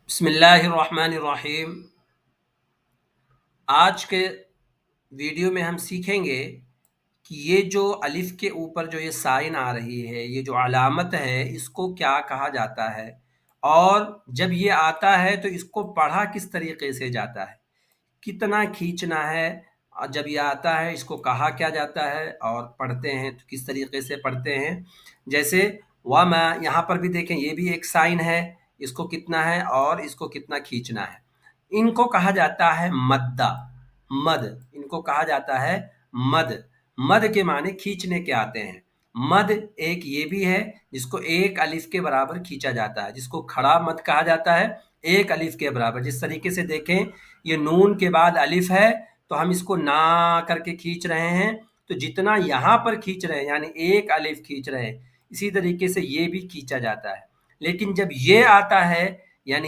बिस्मिल्लाहिर्रहमानिर्रहीम। आज के वीडियो में हम सीखेंगे कि ये जो अलिफ के ऊपर जो ये साइन आ रही है, ये जो अलामत है, इसको क्या कहा जाता है, और जब ये आता है तो इसको पढ़ा किस तरीके से जाता है, कितना खींचना है, और जब ये आता है इसको कहा क्या जाता है, और पढ़ते हैं तो किस तरीके से पढ़ते हैं। जैसे वमा, यहाँ पर भी देखें, ये भी एक साइन है, इसको कितना है और इसको कितना खींचना है। इनको कहा जाता है मद्दा, मद, इनको कहा जाता है मद। मद के माने खींचने के आते हैं। मद एक ये भी है जिसको एक अलिफ के बराबर खींचा जाता है, जिसको खड़ा मद कहा जाता है, एक अलिफ के बराबर। जिस तरीके से देखें, ये नून के बाद अलिफ है तो हम इसको ना करके खींच रहे हैं, तो जितना यहाँ पर खींच रहे हैं यानी एक अलिफ खींच रहे हैं, इसी तरीके से ये भी खींचा जाता है। लेकिन जब ये आता है यानी